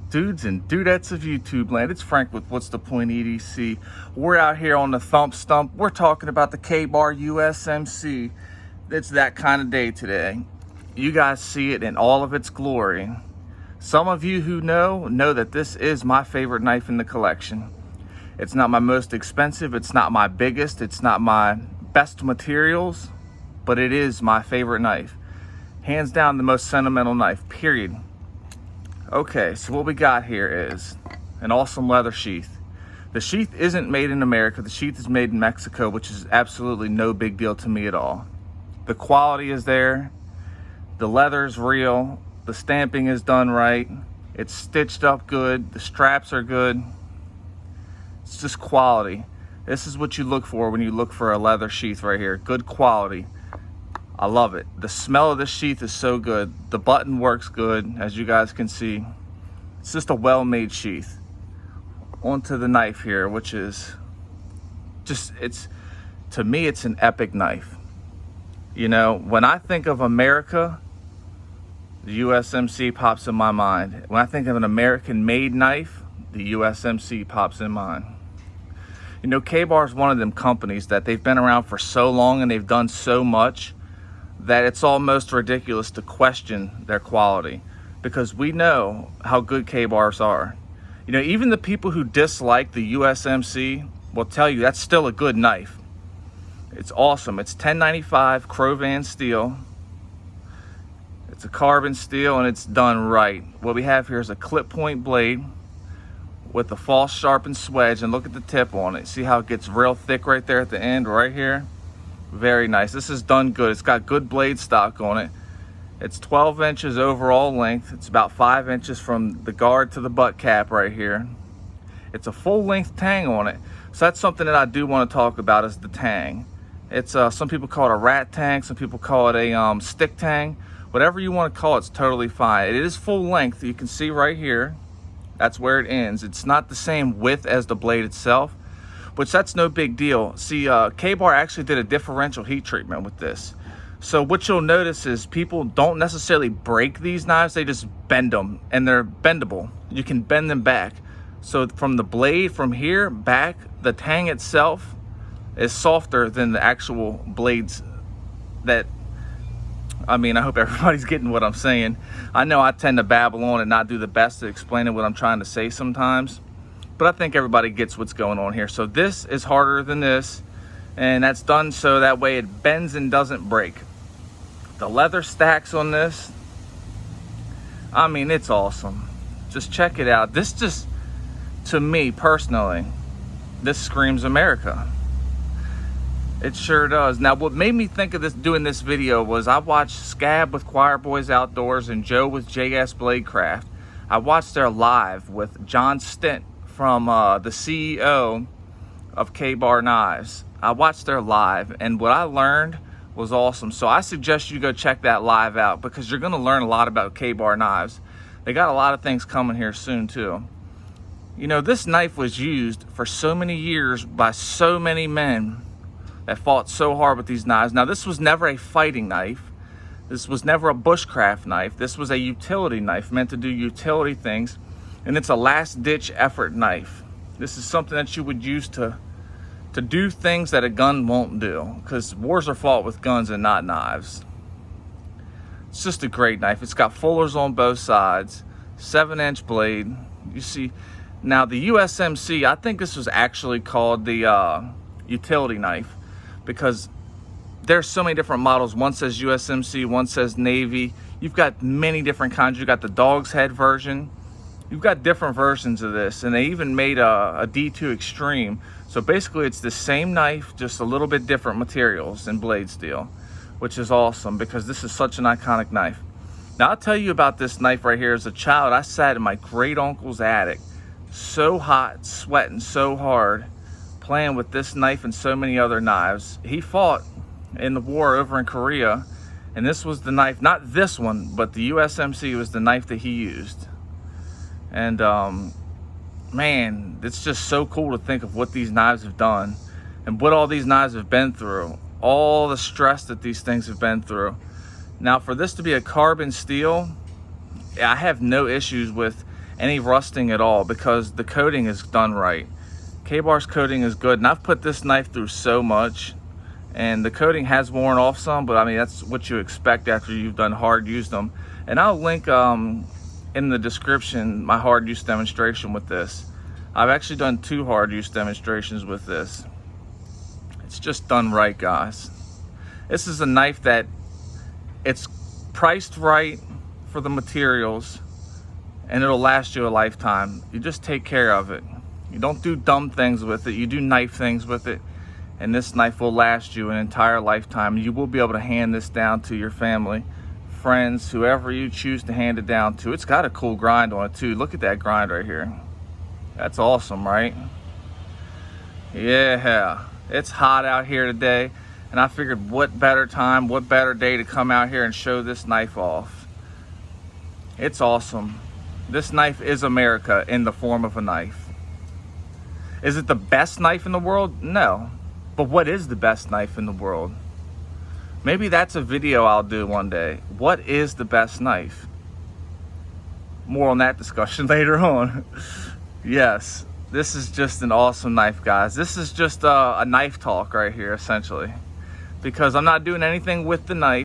Dudes and dudettes of YouTube land, it's Frank with What's the Point EDC. We're out here on the Thump Stump. We're talking about the Kabar USMC. It's that kind of day today. You guys see it in all of its glory. Some of you who know that this is my favorite knife in the collection. It's not my most expensive, it's not my biggest, it's not my best materials, but it is my favorite knife. Hands down the most sentimental knife, period. Okay, so what we got here is an awesome leather sheath. The sheath isn't made in America, the sheath is made in Mexico, which is absolutely no big deal to me at all. The quality is there, the leather's real, the stamping is done right, it's stitched up good, the straps are good. It's just quality. This is what you look for when you look for a leather sheath right here, good quality. I love it. The smell of this sheath is so good. The button works good, as you guys can see. It's just a well-made sheath. Onto the knife here, which is just, to me, it's an epic knife. You know, when I think of America, the U.S.M.C. pops in my mind. When I think of an American-made knife, the U.S.M.C. pops in mind. You know, Kabar is one of them companies that they've been around for so long and they've done so much that it's almost ridiculous to question their quality, because we know how good Kabars are. You know, even the people who dislike the USMC will tell you that's still a good knife. It's awesome. It's 1095 Crovan steel. It's a carbon steel and it's done right. What we have here is a clip point blade with a false sharpened swedge, and look at the tip on it. See how it gets real thick right there at the end, right here? Very nice. This is done good. It's got good blade stock on it. It's 12 inches overall length. It's about 5 inches from the guard to the butt cap right here. It's a full length tang on it. So that's something that I do want to talk about, is the tang. It's some people call it a rat tang, some people call it a stick tang. Whatever you want to call it, it's totally fine. It is full length. You can see right here. That's where it ends. It's not the same width as the blade itself, which that's no big deal. See, Kabar actually did a differential heat treatment with this. So what you'll notice is people don't necessarily break these knives, they just bend them, and they're bendable. You can bend them back. So from the blade, from here back, the tang itself is softer than the actual blades that, I mean, I hope everybody's getting what I'm saying. I know I tend to babble on and not do the best at explaining what I'm trying to say sometimes, but I think everybody gets what's going on here. So this is harder than this, and that's done so that way it bends and doesn't break. The leather stacks on this, I mean, it's awesome. Just check it out. This just, to me personally, this screams America. It sure does. Now, what made me think of this, doing this video, was I watched Scab with Choir Boys Outdoors and Joe with JS Bladecraft. I watched their live with John Stint from the CEO of Kabar Knives. I watched their live, and what I learned was awesome. So I suggest you go check that live out, because you're going to learn a lot about Kabar Knives. They got a lot of things coming here soon too. You know, this knife was used for so many years by so many men that fought so hard with these knives. Now, this was never a fighting knife. This was never a bushcraft knife. This was a utility knife meant to do utility things. And it's a last-ditch effort knife. This is something that you would use to do things that a gun won't do, because wars are fought with guns and not knives. It's just a great knife. It's got fullers on both sides, 7-inch blade. You see, now the USMC, I think this was actually called the utility knife, because there's so many different models. One says USMC, one says Navy. You've got many different kinds. You've got the dog's head version. You've got different versions of this, and they even made a D2 Extreme. So basically it's the same knife, just a little bit different materials and blade steel, which is awesome because this is such an iconic knife. Now, I'll tell you about this knife right here. As a child, I sat in my great uncle's attic, so hot, sweating so hard, playing with this knife and so many other knives. He fought in the war over in Korea, and this was the knife, not this one, but the USMC was the knife that he used. And man, it's just so cool to think of what these knives have done and what all these knives have been through, all the stress that these things have been through. Now, for this to be a carbon steel, I have no issues with any rusting at all, because the coating is done right. Kabar's coating is good, and I've put this knife through so much, and the coating has worn off some, but I mean, that's what you expect after you've done hard use them. And I'll link in the description my hard use demonstration with this. I've actually done 2 hard use demonstrations with this. It's just done right, guys. This is a knife that it's priced right for the materials, and it'll last you a lifetime. You just take care of it. You don't do dumb things with it, you do knife things with it, and this knife will last you an entire lifetime. You will be able to hand this down to your family, friends, whoever you choose to hand it down to. It's got a cool grind on it too. Look at that grind right here. That's awesome, right? Yeah, it's hot out here today, and I figured what better time, what better day to come out here and show this knife off. It's awesome. This knife is America in the form of a knife. Is it the best knife in the world? No. But what is the best knife in the world? Maybe that's a video I'll do one day. What is the best knife? More on that discussion later on. Yes, this is just an awesome knife, guys. This is just a knife talk right here, essentially. Because I'm not doing anything with the knife.